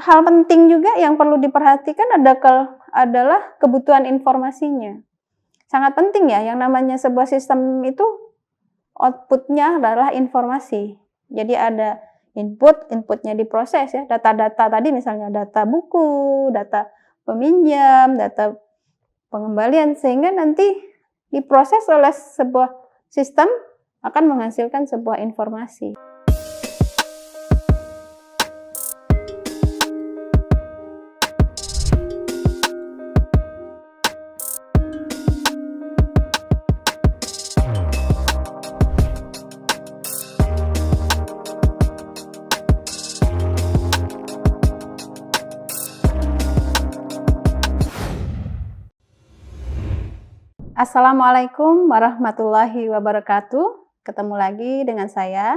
hal penting juga yang perlu diperhatikan adalah kebutuhan informasinya. Sangat penting ya, yang namanya sebuah sistem itu output-nya adalah informasi. Jadi ada inputnya diproses ya, data-data tadi misalnya data buku, data peminjam, data pengembalian, sehingga nanti diproses oleh sebuah sistem akan menghasilkan sebuah informasi. Assalamualaikum warahmatullahi wabarakatuh. Ketemu lagi dengan saya,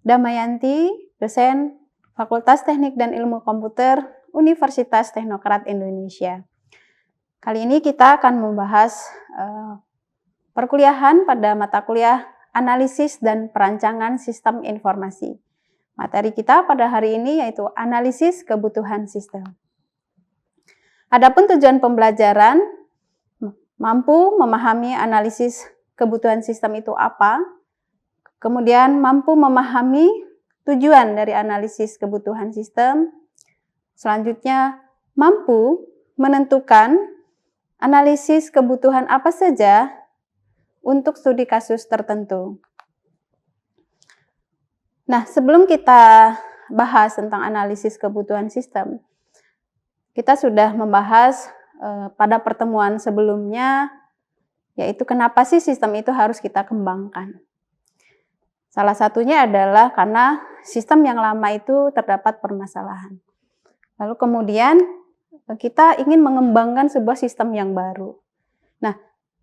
Damayanti, dosen Fakultas Teknik dan Ilmu Komputer Universitas Teknokrat Indonesia. Kali ini kita akan membahas perkuliahan pada mata kuliah Analisis dan Perancangan Sistem Informasi. Materi kita pada hari ini yaitu Analisis Kebutuhan Sistem. Adapun tujuan pembelajaran, mampu memahami analisis kebutuhan sistem itu apa, kemudian mampu memahami tujuan dari analisis kebutuhan sistem, selanjutnya mampu menentukan analisis kebutuhan apa saja untuk studi kasus tertentu. Nah, sebelum kita bahas tentang analisis kebutuhan sistem, kita sudah membahas pada pertemuan sebelumnya, yaitu kenapa sih sistem itu harus kita kembangkan. Salah satunya adalah karena sistem yang lama itu terdapat permasalahan. Lalu kemudian kita ingin mengembangkan sebuah sistem yang baru. Nah,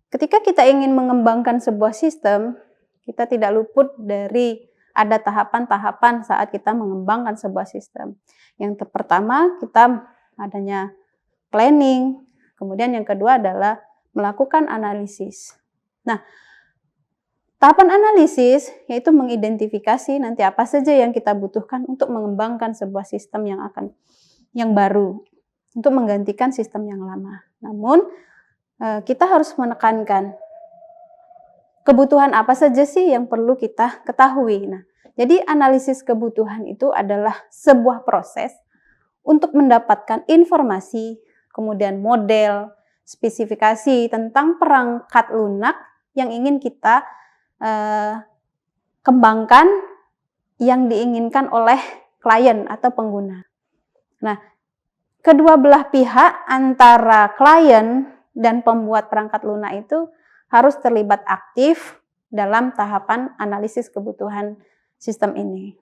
ketika kita ingin mengembangkan sebuah sistem, kita tidak luput dari ada tahapan-tahapan saat kita mengembangkan sebuah sistem. Yang pertama, kita adanya planning. Kemudian yang kedua adalah melakukan analisis. Nah, tahapan analisis yaitu mengidentifikasi nanti apa saja yang kita butuhkan untuk mengembangkan sebuah sistem yang baru, untuk menggantikan sistem yang lama. Namun, kita harus menekankan kebutuhan apa saja sih yang perlu kita ketahui. Nah, jadi analisis kebutuhan itu adalah sebuah proses untuk mendapatkan informasi, kemudian model, spesifikasi tentang perangkat lunak yang ingin kita kembangkan yang diinginkan oleh klien atau pengguna. Nah, kedua belah pihak antara klien dan pembuat perangkat lunak itu harus terlibat aktif dalam tahapan analisis kebutuhan sistem ini.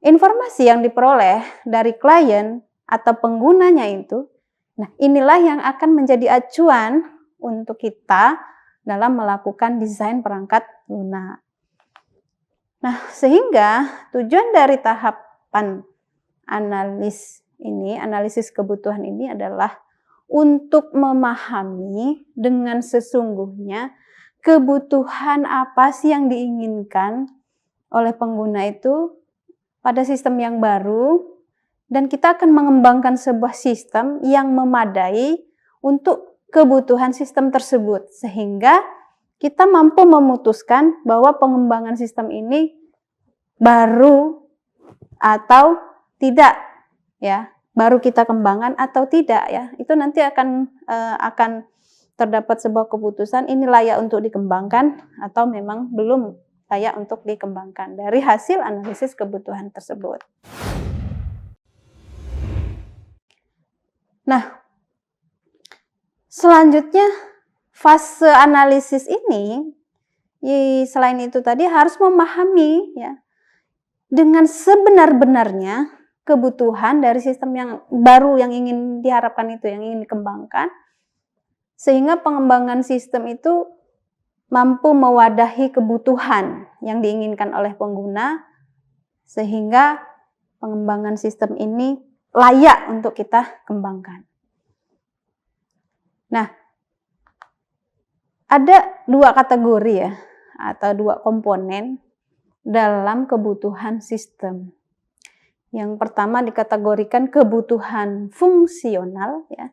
Informasi yang diperoleh dari klien atau penggunanya itu, nah inilah yang akan menjadi acuan untuk kita dalam melakukan desain perangkat lunak. Nah, sehingga tujuan dari tahapan analisis kebutuhan ini adalah untuk memahami dengan sesungguhnya kebutuhan apa sih yang diinginkan oleh pengguna itu pada sistem yang baru, dan kita akan mengembangkan sebuah sistem yang memadai untuk kebutuhan sistem tersebut, sehingga kita mampu memutuskan bahwa pengembangan sistem ini baru atau tidak, ya, baru kita kembangkan atau tidak, ya. Itu nanti akan terdapat sebuah keputusan ini layak untuk dikembangkan atau memang belum layak untuk dikembangkan dari hasil analisis kebutuhan tersebut. Nah, selanjutnya fase analisis ini, selain itu tadi harus memahami ya dengan sebenar-benarnya kebutuhan dari sistem yang baru yang ingin diharapkan itu, yang ingin dikembangkan, sehingga pengembangan sistem itu mampu mewadahi kebutuhan yang diinginkan oleh pengguna, sehingga pengembangan sistem ini layak untuk kita kembangkan. Nah, ada dua kategori ya, atau dua komponen dalam kebutuhan sistem. Yang pertama dikategorikan kebutuhan fungsional ya.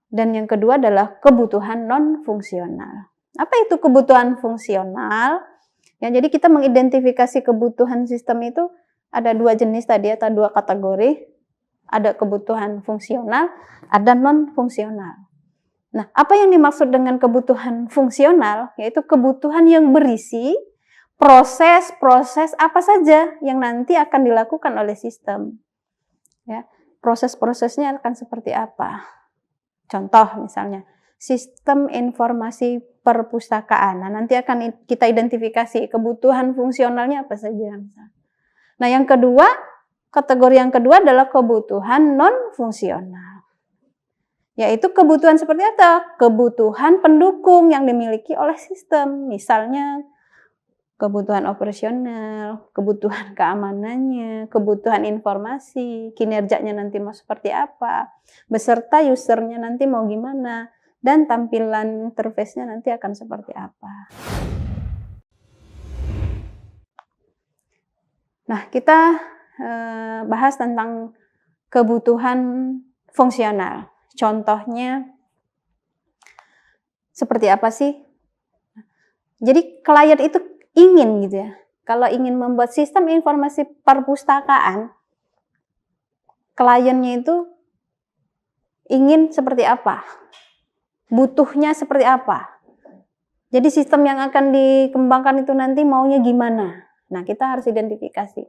Dan yang kedua adalah kebutuhan non-fungsional. Apa itu kebutuhan fungsional? Ya, jadi kita mengidentifikasi kebutuhan sistem itu ada dua jenis tadi atau dua kategori. Ada kebutuhan fungsional, ada non-fungsional. Nah, apa yang dimaksud dengan kebutuhan fungsional? Yaitu kebutuhan yang berisi proses-proses apa saja yang nanti akan dilakukan oleh sistem. Ya, proses-prosesnya akan seperti apa? Contoh misalnya, sistem informasi perpustakaan. Nah, nanti akan kita identifikasi kebutuhan fungsionalnya apa saja. Nah, yang kedua, kategori yang kedua adalah kebutuhan non-fungsional. Yaitu kebutuhan seperti apa? Kebutuhan pendukung yang dimiliki oleh sistem. Misalnya, kebutuhan operasional, kebutuhan keamanannya, kebutuhan informasi, kinerjanya nanti mau seperti apa, beserta usernya nanti mau gimana, dan tampilan interface-nya nanti akan seperti apa. Nah, kita bahas tentang kebutuhan fungsional. Contohnya, seperti apa sih? Jadi, klien itu ingin gitu ya, kalau ingin membuat sistem informasi perpustakaan, kliennya itu ingin seperti apa, butuhnya seperti apa. Jadi sistem yang akan dikembangkan itu nanti maunya gimana. Nah, kita harus identifikasi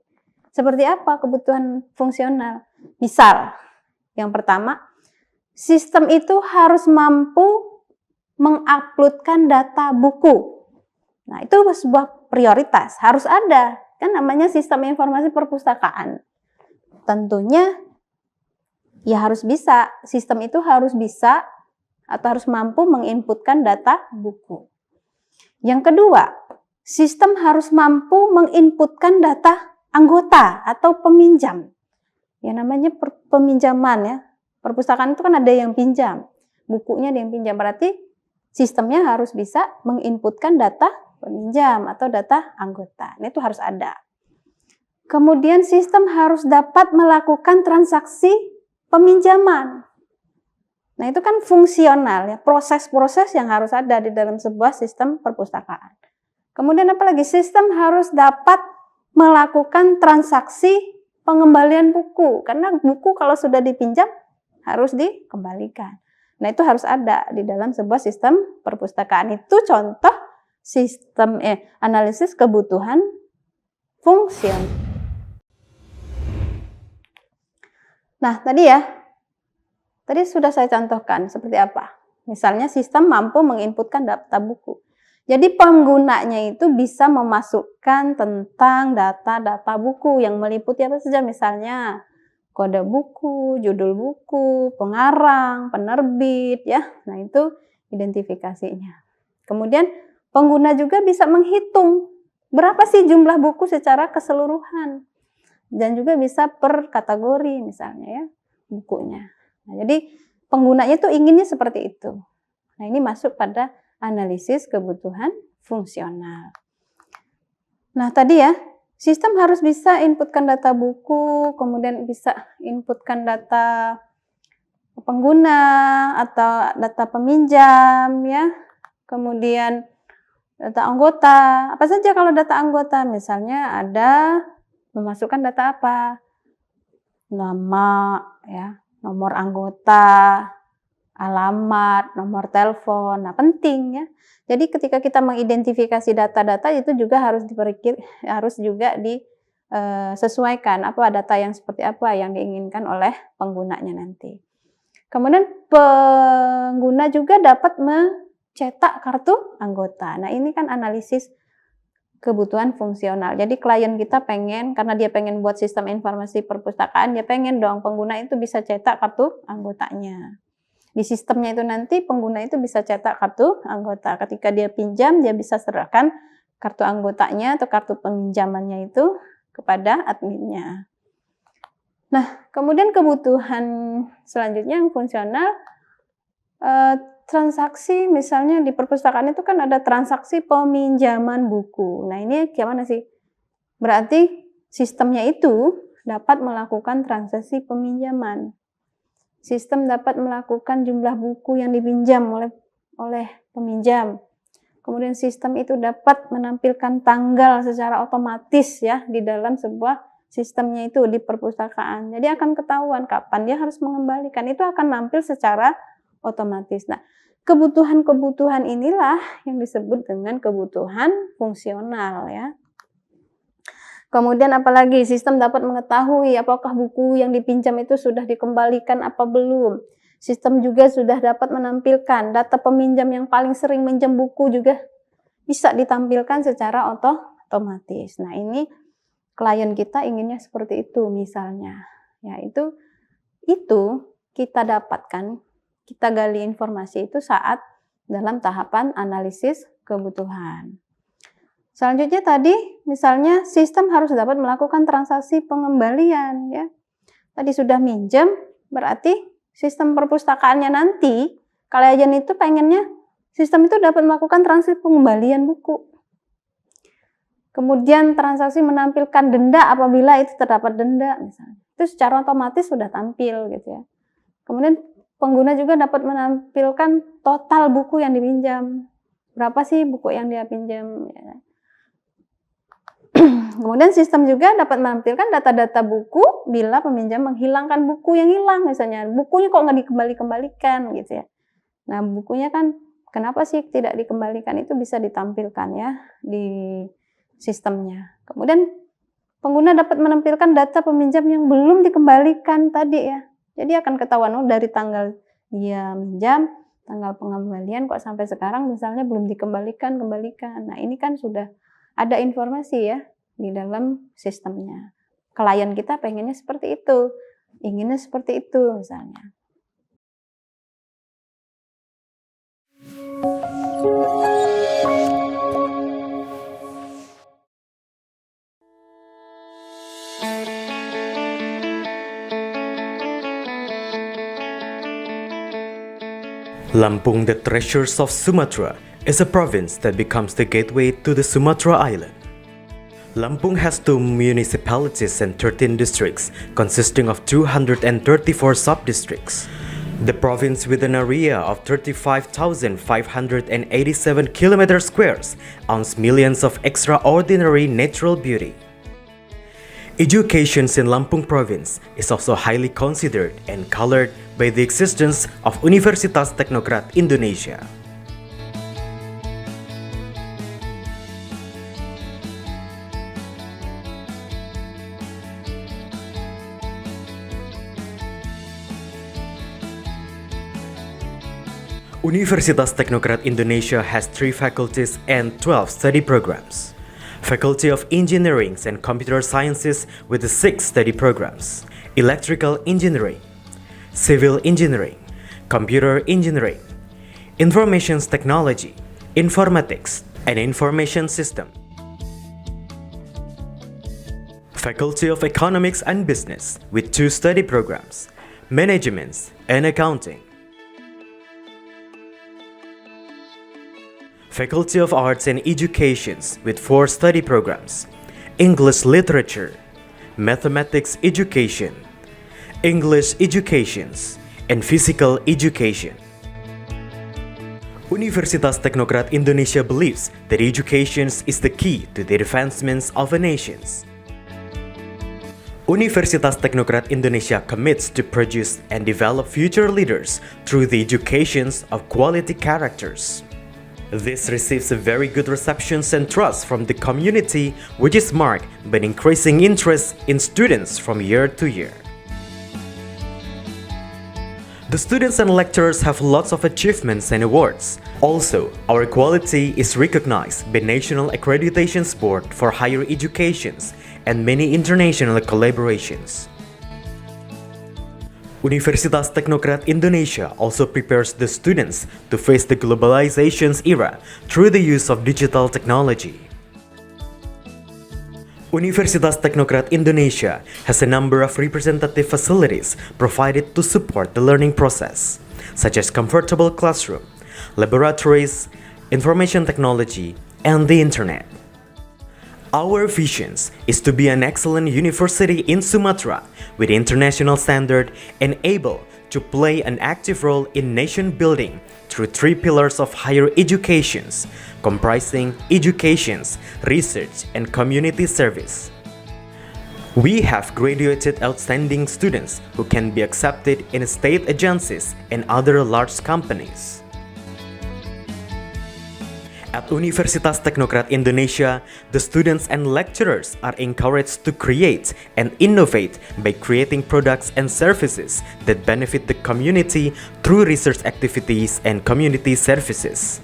seperti apa kebutuhan fungsional. Misal, yang pertama, sistem itu harus mampu menguploadkan data buku. Nah, itu sebuah prioritas, harus ada. Kan namanya sistem informasi perpustakaan. Tentunya, ya harus bisa. Sistem itu harus bisa atau harus mampu menginputkan data buku. Yang kedua, sistem harus mampu menginputkan data anggota atau peminjam. Ya namanya peminjaman ya. Perpustakaan itu kan ada yang pinjam. Bukunya ada yang pinjam. Berarti sistemnya harus bisa menginputkan data peminjam atau data anggota. Ini itu harus ada. Kemudian sistem harus dapat melakukan transaksi peminjaman. Nah, itu kan fungsional ya, proses-proses yang harus ada di dalam sebuah sistem perpustakaan. Kemudian apalagi sistem harus dapat melakukan transaksi pengembalian buku, karena buku kalau sudah dipinjam harus dikembalikan. Nah, itu harus ada di dalam sebuah sistem perpustakaan. Itu contoh sistem analisis kebutuhan fungsional. Nah, tadi sudah saya contohkan seperti apa. Misalnya sistem mampu menginputkan data buku. Jadi penggunanya itu bisa memasukkan tentang data-data buku yang meliputi apa saja, misalnya kode buku, judul buku, pengarang, penerbit ya. Nah, itu identifikasinya. Kemudian pengguna juga bisa menghitung berapa sih jumlah buku secara keseluruhan. Dan juga bisa per kategori misalnya ya, bukunya. Nah, jadi penggunanya itu inginnya seperti itu. Nah, ini masuk pada analisis kebutuhan fungsional. Nah, tadi ya, sistem harus bisa inputkan data buku, kemudian bisa inputkan data pengguna atau data peminjam ya. Kemudian data anggota. Apa saja kalau data anggota? Misalnya ada memasukkan data apa? Nama ya, nomor anggota, alamat, nomor telepon. Nah, penting ya. Jadi ketika kita mengidentifikasi data-data itu juga harus juga disesuaikan apa data yang seperti apa yang diinginkan oleh penggunanya nanti. Kemudian pengguna juga dapat mencetak kartu anggota. Nah, ini kan analisis kebutuhan fungsional. Jadi klien kita pengen, karena dia pengen buat sistem informasi perpustakaan, dia pengen dong pengguna itu bisa cetak kartu anggotanya. Di sistemnya itu nanti pengguna itu bisa cetak kartu anggota. Ketika dia pinjam, dia bisa serahkan kartu anggotanya atau kartu peminjamannya itu kepada adminnya. Nah, kemudian kebutuhan selanjutnya yang fungsional, transaksi misalnya di perpustakaan itu kan ada transaksi peminjaman buku. Nah, ini gimana sih? Berarti sistemnya itu dapat melakukan transaksi peminjaman. Sistem dapat melakukan jumlah buku yang dipinjam oleh peminjam. Kemudian sistem itu dapat menampilkan tanggal secara otomatis ya di dalam sebuah sistemnya itu di perpustakaan. Jadi akan ketahuan kapan dia harus mengembalikan. Itu akan nampil secara otomatis. Nah, kebutuhan-kebutuhan inilah yang disebut dengan kebutuhan fungsional ya. Kemudian apalagi sistem dapat mengetahui apakah buku yang dipinjam itu sudah dikembalikan apa belum. Sistem juga sudah dapat menampilkan data peminjam yang paling sering minjam buku juga bisa ditampilkan secara otomatis. Nah, ini klien kita inginnya seperti itu misalnya. Ya, itu kita dapatkan, kita gali informasi itu saat dalam tahapan analisis kebutuhan. Selanjutnya tadi misalnya sistem harus dapat melakukan transaksi pengembalian ya. Tadi sudah minjem, berarti sistem perpustakaannya nanti klien itu pengennya sistem itu dapat melakukan transaksi pengembalian buku. Kemudian transaksi menampilkan denda apabila itu terdapat denda misalnya. Itu secara otomatis sudah tampil gitu ya. Kemudian pengguna juga dapat menampilkan total buku yang dipinjam. Berapa sih buku yang dia pinjam ya. Kemudian sistem juga dapat menampilkan data-data buku bila peminjam menghilangkan buku yang hilang misalnya. Bukunya kok nggak dikembalikan gitu ya. Nah, bukunya kan kenapa sih tidak dikembalikan, itu bisa ditampilkan ya di sistemnya. Kemudian pengguna dapat menampilkan data peminjam yang belum dikembalikan tadi ya. Jadi akan ketahuan dari tanggal dia minjam, tanggal pengembalian kok sampai sekarang misalnya belum dikembalikan. Nah, ini kan sudah ada informasi ya di dalam sistemnya. Klien kita pengennya seperti itu, inginnya seperti itu misalnya. Lampung, the Treasures of Sumatra, is a province that becomes the gateway to the Sumatra Island. Lampung has 2 municipalities and 13 districts, consisting of 234 sub-districts. The province, with an area of 35,587 kilometer squares, owns millions of extraordinary natural beauty. Education in Lampung province is also highly considered and colored by the existence of Universitas Teknokrat Indonesia. Universitas Teknokrat Indonesia has 3 faculties and 12 study programs. Faculty of Engineering and Computer Sciences with the 6 study programs: Electrical Engineering, Civil Engineering, Computer Engineering, Information Technology, Informatics, and Information System. Faculty of Economics and Business with 2 study programs: Management and Accounting. Faculty of Arts and Educations with 4 study programs: English Literature, Mathematics Education, English Educations, and Physical Education. Universitas Teknokrat Indonesia believes that education is the key to the advancement of a nation. Universitas Teknokrat Indonesia commits to produce and develop future leaders through the education of quality characters. This receives a very good reception and trust from the community, which is marked by an increasing interest in students from year to year. The students and lecturers have lots of achievements and awards. Also, our quality is recognized by National Accreditation Board for Higher Education and many international collaborations. Universitas Teknokrat Indonesia also prepares the students to face the globalization era through the use of digital technology. Universitas Teknokrat Indonesia has a number of representative facilities provided to support the learning process, such as comfortable classroom, laboratories, information technology, and the internet. Our vision is to be an excellent university in Sumatra with international standard and able to play an active role in nation building through three pillars of higher educations, comprising educations, research, and community service. We have graduated outstanding students who can be accepted in state agencies and other large companies. At Universitas Teknokrat Indonesia, the students and lecturers are encouraged to create and innovate by creating products and services that benefit the community through research activities and community services.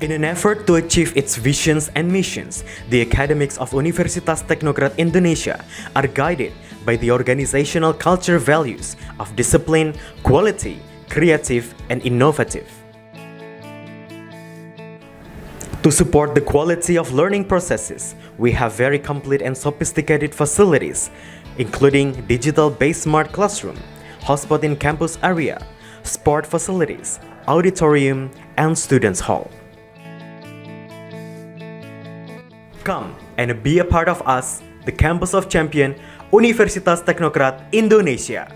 In an effort to achieve its visions and missions, the academics of Universitas Teknokrat Indonesia are guided by the organizational culture values of discipline, quality, creative, and innovative. To support the quality of learning processes, we have very complete and sophisticated facilities, including digital-based smart classroom, hotspot in campus area, sport facilities, auditorium, and students' hall. Come and be a part of us, the Campus of Champion, Universitas Teknokrat Indonesia.